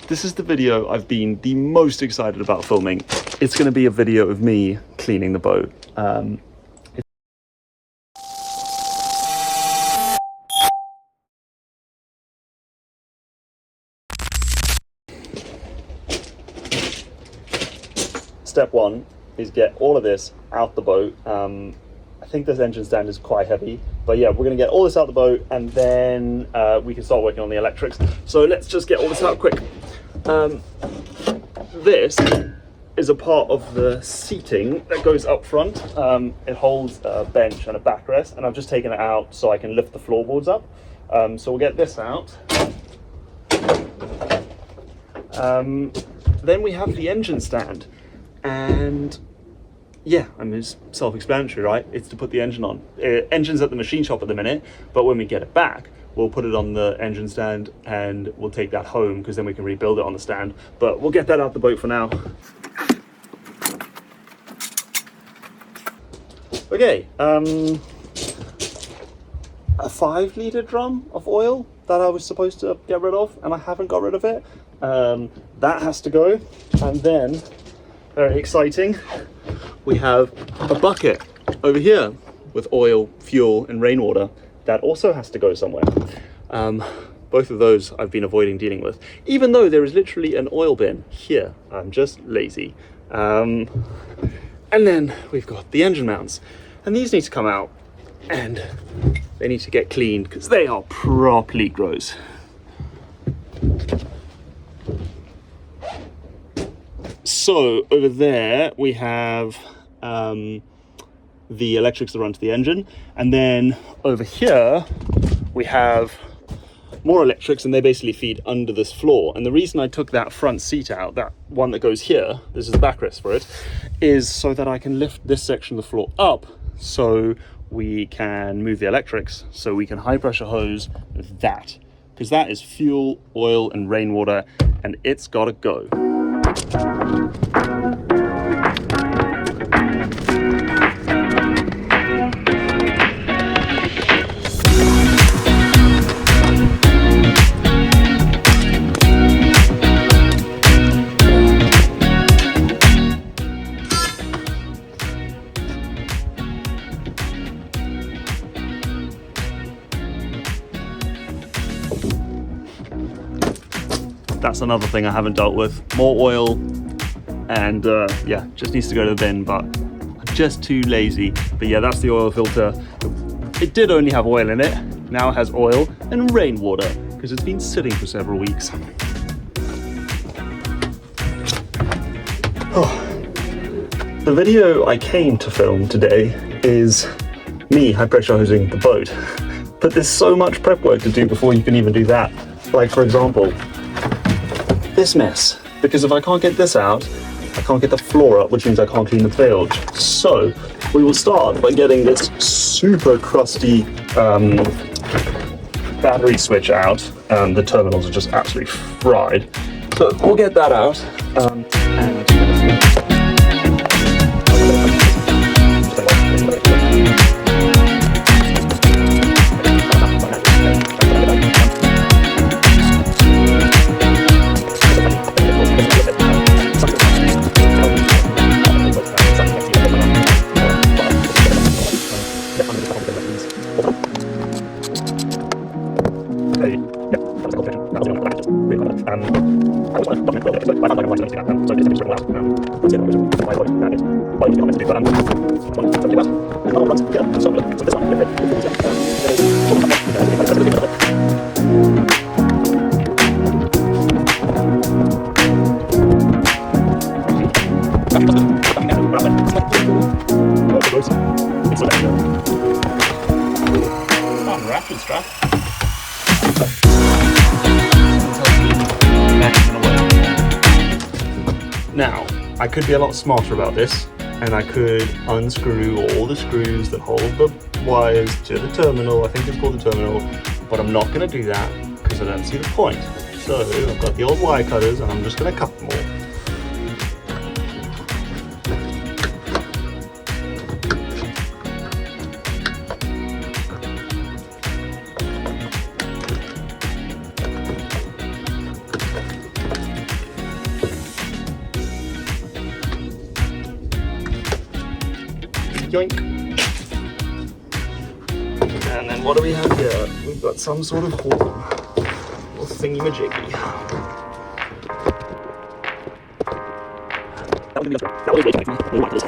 this is the video I've been the most excited about filming. It's going to be a video of me cleaning the boat. Step one is get all of this out the boat. I think this engine stand is quite heavy, but yeah, we're gonna get all this out the boat, and then we can start working on the electrics. So let's just get all this out quick. This is a part of the seating that goes up front. It holds a bench and a backrest, and I've just taken it out so I can lift the floorboards up. So we'll get this out. Then we have the engine stand, and yeah, I mean, it's self-explanatory, right? It's to put the engine on. Engine's at the machine shop at the minute, but when we get it back, we'll put it on the engine stand and we'll take that home, because then we can rebuild it on the stand. But we'll get that out the boat for now. Okay, a 5-litre drum of oil that I was supposed to get rid of, and I haven't got rid of it. That has to go. And then, very exciting, we have a bucket over here with oil, fuel, and rainwater that also has to go somewhere. Both of those I've been avoiding dealing with, even though there is literally an oil bin here. I'm just lazy. And then we've got the engine mounts, and these need to come out, and they need to get cleaned because they are properly gross. So over there we have the electrics that run to the engine, and then over here we have more electrics, and they basically feed under this floor. And the reason I took that front seat out, that one that goes here, this is the backrest for it, is so that I can lift this section of the floor up so we can move the electrics, so we can high pressure hose that, because that is fuel, oil, and rainwater, and it's gotta go. That's another thing I haven't dealt with. More oil, and yeah, just needs to go to the bin, but I'm just too lazy. But yeah, that's the oil filter. It did only have oil in it. Now it has oil and rainwater, because it's been sitting for several weeks. Oh. The video I came to film today is me high pressure hosing the boat. But there's so much prep work to do before you can even do that. Like, for example, this mess, because if I can't get this out, I can't get the floor up, which means I can't clean the bilge. So we will start by getting this super crusty battery switch out. The terminals are just absolutely fried. So we'll get that out. Now, I could be a lot smarter about this, and I could unscrew all the screws that hold the wires to the terminal. I think it's called the terminal, but I'm not going to do that because I don't see the point. So I've got the old wire cutters, and I'm just going to cut them all. Yoink. And then what do we have here? We've got some sort of horn. Or thingy-majiggy. That was way too big for me. Is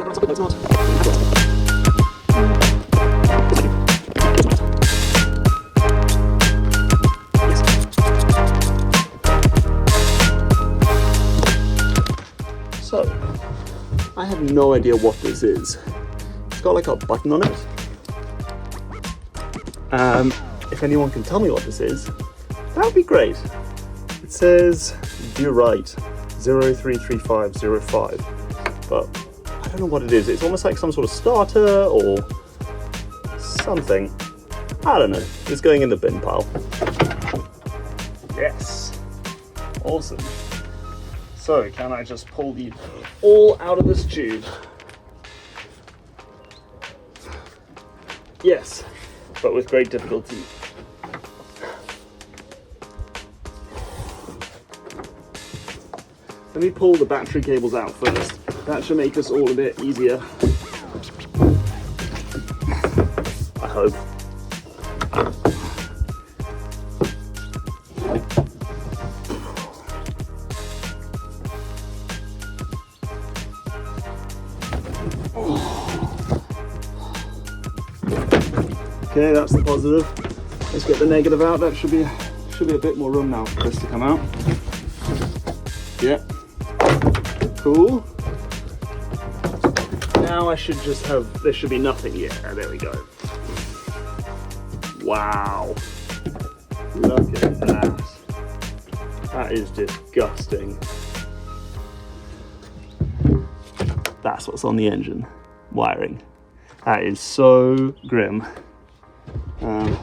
that something that's not? So, I have no idea what this is. It's got like a button on it. If anyone can tell me what this is, that would be great. It says, "Do right, 033505, but I don't know what it is. It's almost like some sort of starter or something. I don't know. It's going in the bin pile. Yes. Awesome. So, can I just pull the all out of this tube? Yes, but with great difficulty. Let me pull the battery cables out first. That should make this all a bit easier. I hope. Okay, that's the positive. Let's get the negative out. That should be a bit more room now for this to come out. Yeah. Cool. Now I should just have, there should be nothing here. There we go. Wow. Look at that. That is disgusting. That's what's on the engine wiring. That is so grim.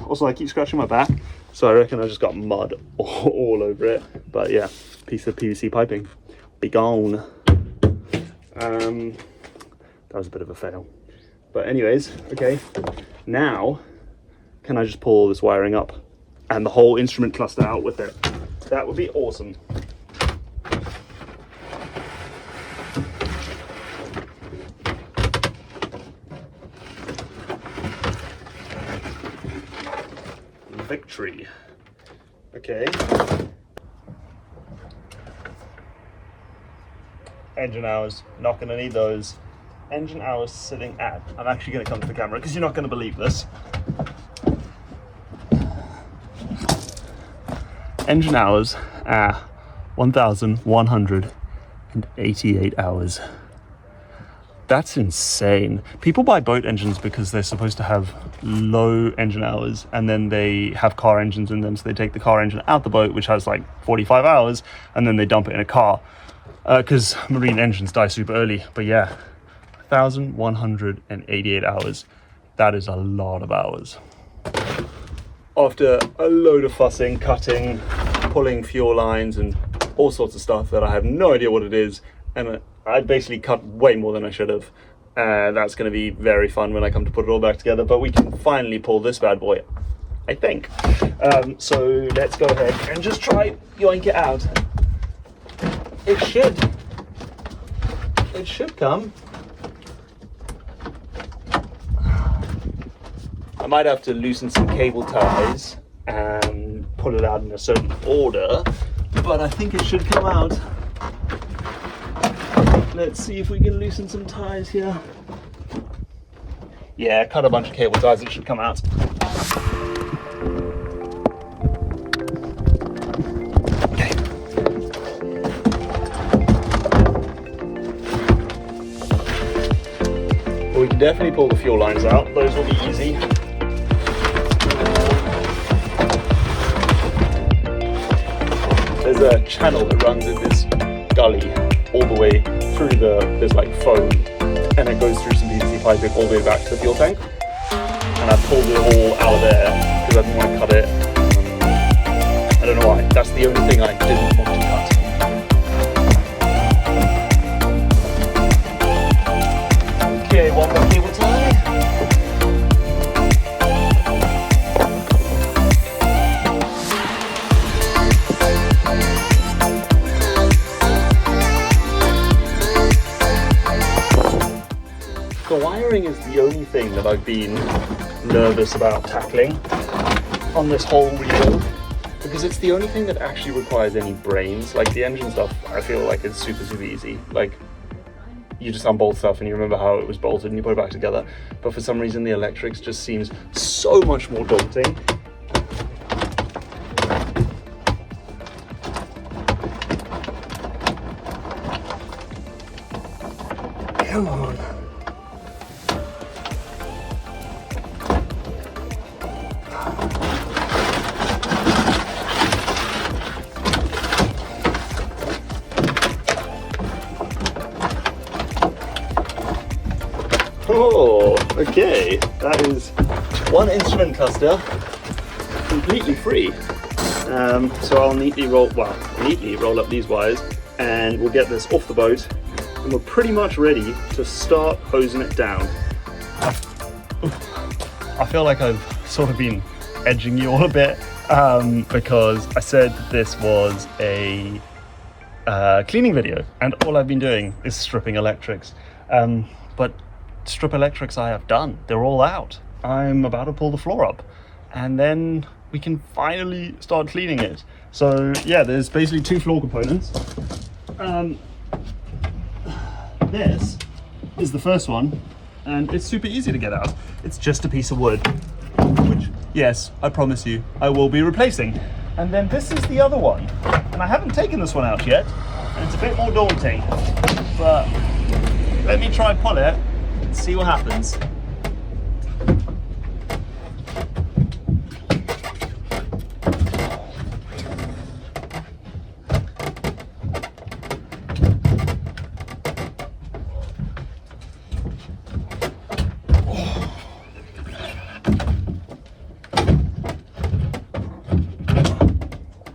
Also, I keep scratching my back, so I reckon I just got mud all over it. But yeah, piece of PVC piping. Be gone. That was a bit of a fail. But anyways, okay. Now, can I just pull all this wiring up and the whole instrument cluster out with it? That would be awesome. Victory. Okay. Engine hours, not going to need those. Engine hours sitting at, I'm actually going to come to the camera because you're not going to believe this. Engine hours are 1,188 hours. That's insane. People buy boat engines because they're supposed to have low engine hours, and then they have car engines in them, so they take the car engine out the boat, which has like 45 hours, and then they dump it in a car because marine engines die super early. But yeah, 1,188 hours. That is a lot of hours. After a load of fussing, cutting, pulling fuel lines and all sorts of stuff that I have no idea what it is, and I basically cut way more than I should have. That's going to be very fun when I come to put it all back together, but we can finally pull this bad boy, I think. So let's go ahead and just try yoink it out. It should come. I might have to loosen some cable ties and pull it out in a certain order, but I think it should come out. Let's see if we can loosen some ties here. Yeah, cut a bunch of cable ties, it should come out. Okay. Well, we can definitely pull the fuel lines out. Those will be easy. There's a channel that runs in this gully all the way through there's like foam, and it goes through some PVC piping all the way back to the fuel tank. And I pulled it all out of there because I didn't want to cut it. I don't know why. That's the only thing I didn't want to cut. Okay, one more cable tie. The wiring is the only thing that I've been nervous about tackling on this whole rebuild, because it's the only thing that actually requires any brains. Like the engine stuff, I feel like it's super easy. Like you just unbolt stuff and you remember how it was bolted and you put it back together. But for some reason the electrics just seems so much more daunting. Come on. Oh, okay. That is one instrument cluster completely free. So I'll neatly roll up these wires and we'll get this off the boat and we're pretty much ready to start hosing it down. I feel like I've sort of been edging you all a bit because I said this was a cleaning video and all I've been doing is stripping electrics. But strip electrics I have done. They're all out. I'm about to pull the floor up and then we can finally start cleaning it. So yeah, there's basically two floor components. This is the first one and it's super easy to get out. It's just a piece of wood, which, yes, I promise you, I will be replacing. And then this is the other one. And I haven't taken this one out yet. And it's a bit more daunting, but let me try pull it. See what happens.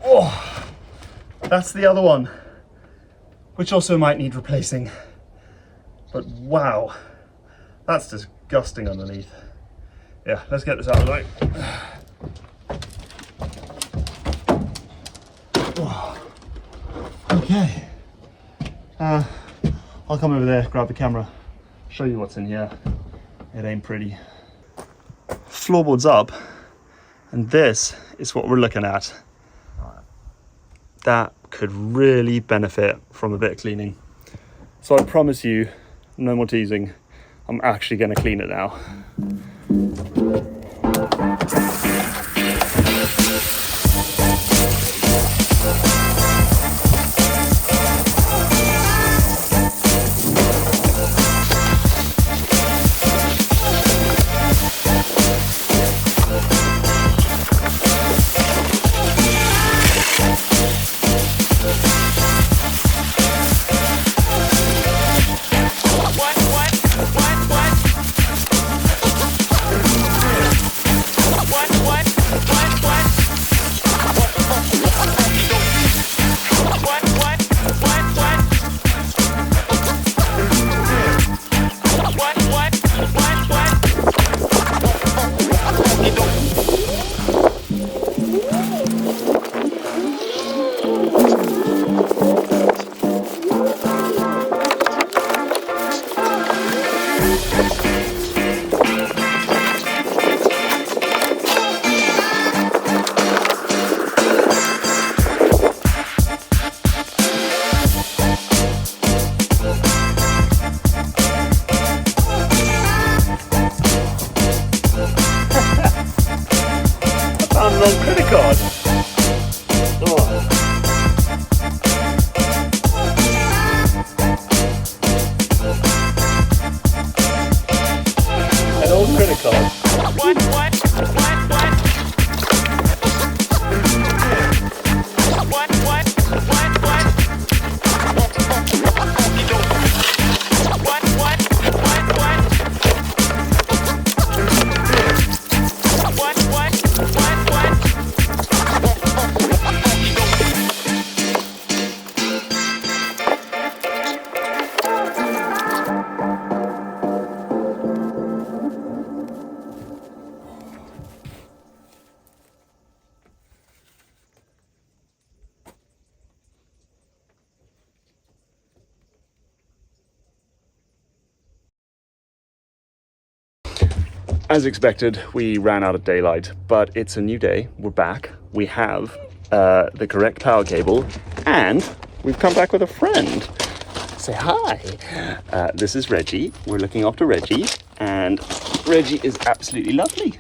Oh, that's the other one, which also might need replacing. But wow. That's disgusting underneath. Yeah, let's get this out of the way. Okay. I'll come over there, grab the camera, show you what's in here. It ain't pretty. Floorboards up, and this is what we're looking at. That could really benefit from a bit of cleaning. So I promise you, no more teasing. I'm actually going to clean it now. as expected, we ran out of daylight, but it's a new day. We're back. We have the correct power cable, and we've come back with a friend. Say hi. This is Reggie. We're looking after Reggie, and Reggie is absolutely lovely.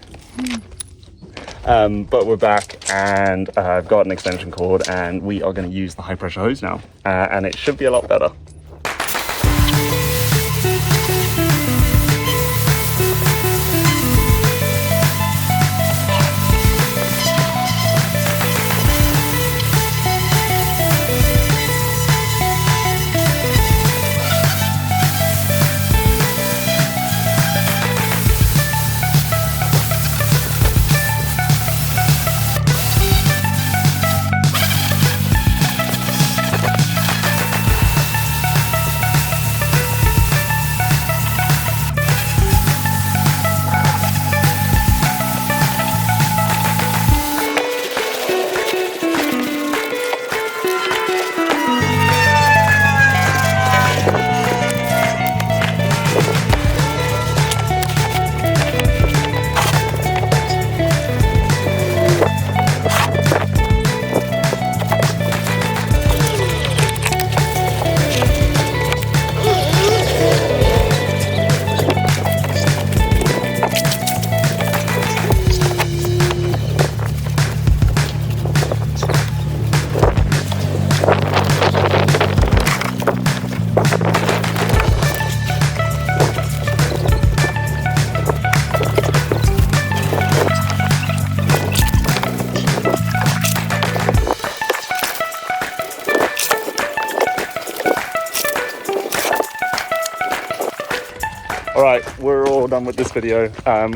But we're back, and I've got an extension cord, and we are going to use the high pressure hose now, and it should be a lot better. All right, we're all done with this video.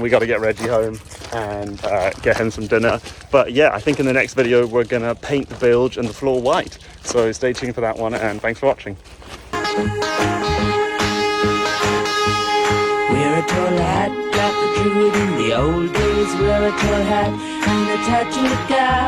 We got to get Reggie home and get him some dinner. But yeah, I think in the next video, we're gonna paint the bilge and the floor white. So stay tuned for that one, and thanks for watching. We're a tall hat, like the druid in the old days. We're a tall hat and a tattooed guy.